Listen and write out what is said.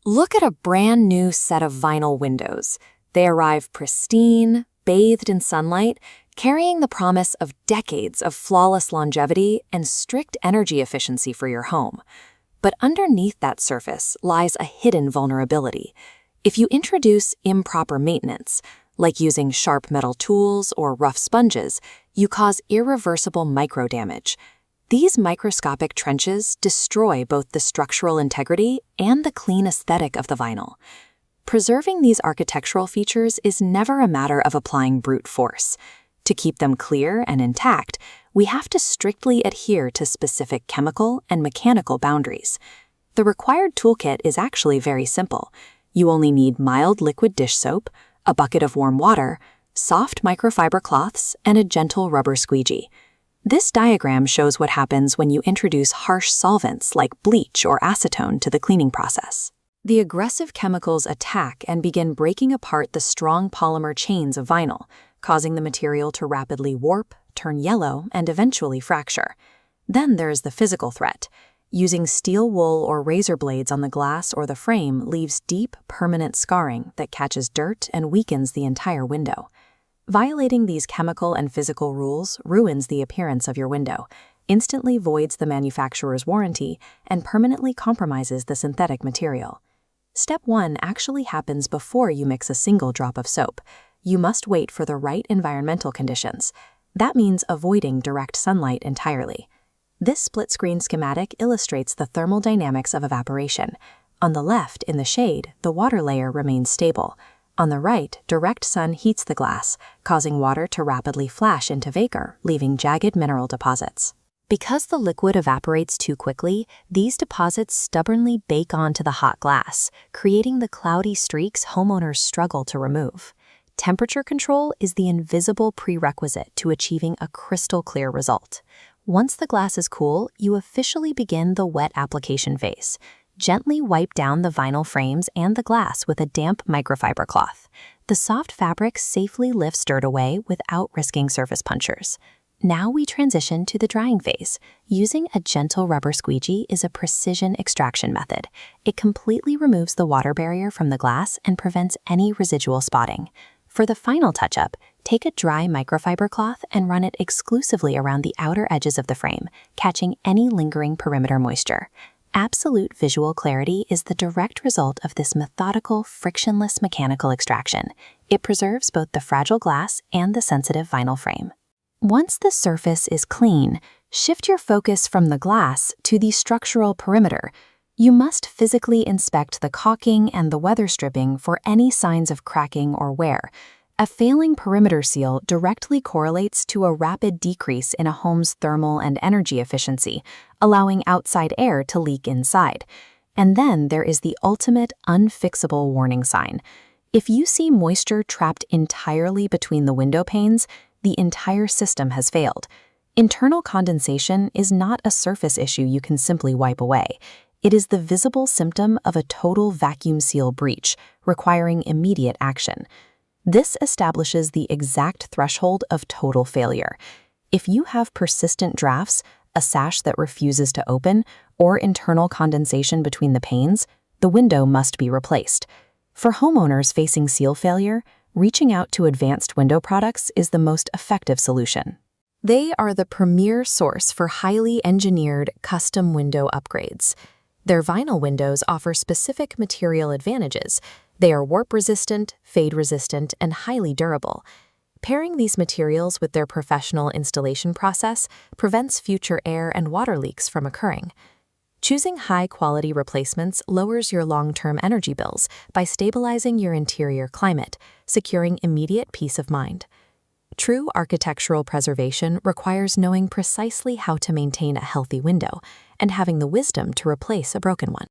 Look at a brand new set of vinyl windows. They arrive pristine, bathed in sunlight, carrying the promise of decades of flawless longevity and strict energy efficiency for your home. But underneath that surface lies a hidden vulnerability. If you introduce improper maintenance, like using sharp metal tools or rough sponges, you cause irreversible microdamage. These microscopic trenches destroy both the structural integrity and the clean aesthetic of the vinyl. Preserving these architectural features is never a matter of applying brute force. To keep them clear and intact, we have to strictly adhere to specific chemical and mechanical boundaries. The required toolkit is actually very simple. You only need mild liquid dish soap, a bucket of warm water, soft microfiber cloths, and a gentle rubber squeegee. This diagram shows what happens when you introduce harsh solvents like bleach or acetone to the cleaning process. The aggressive chemicals attack and begin breaking apart the strong polymer chains of vinyl, causing the material to rapidly warp, turn yellow, and eventually fracture. Then there is the physical threat. Using steel wool or razor blades on the glass or the frame leaves deep, permanent scarring that catches dirt and weakens the entire window. Violating these chemical and physical rules ruins the appearance of your window, instantly voids the manufacturer's warranty, and permanently compromises the synthetic material. Step 1 actually happens before you mix a single drop of soap. You must wait for the right environmental conditions. That means avoiding direct sunlight entirely. This split-screen schematic illustrates the thermal dynamics of evaporation. On the left, in the shade, the water layer remains stable. On the right, direct sun heats the glass, causing water to rapidly flash into vapor, leaving jagged mineral deposits. Because the liquid evaporates too quickly, these deposits stubbornly bake onto the hot glass, creating the cloudy streaks homeowners struggle to remove. Temperature control is the invisible prerequisite to achieving a crystal-clear result. Once the glass is cool, you officially begin the wet application phase. Gently wipe down the vinyl frames and the glass with a damp microfiber cloth. The soft fabric safely lifts dirt away without risking surface punctures. Now we transition to the drying phase. Using a gentle rubber squeegee is a precision extraction method. It completely removes the water barrier from the glass and prevents any residual spotting. For the final touch-up, take a dry microfiber cloth and run it exclusively around the outer edges of the frame, catching any lingering perimeter moisture. Absolute visual clarity is the direct result of this methodical, frictionless mechanical extraction. It preserves both the fragile glass and the sensitive vinyl frame. Once the surface is clean, shift your focus from the glass to the structural perimeter. You must physically inspect the caulking and the weather stripping for any signs of cracking or wear. A failing perimeter seal directly correlates to a rapid decrease in a home's thermal and energy efficiency, allowing outside air to leak inside. And then there is the ultimate unfixable warning sign. If you see moisture trapped entirely between the window panes, the entire system has failed. Internal condensation is not a surface issue you can simply wipe away. It is the visible symptom of a total vacuum seal breach, requiring immediate action. This establishes the exact threshold of total failure. If you have persistent drafts, a sash that refuses to open, or internal condensation between the panes, the window must be replaced. For homeowners facing seal failure, reaching out to advanced window products is the most effective solution. They are the premier source for highly engineered custom window upgrades. Their vinyl windows offer specific material advantages. They are warp-resistant, fade-resistant, and highly durable. Pairing these materials with their professional installation process prevents future air and water leaks from occurring. Choosing high-quality replacements lowers your long-term energy bills by stabilizing your interior climate, securing immediate peace of mind. True architectural preservation requires knowing precisely how to maintain a healthy window and having the wisdom to replace a broken one.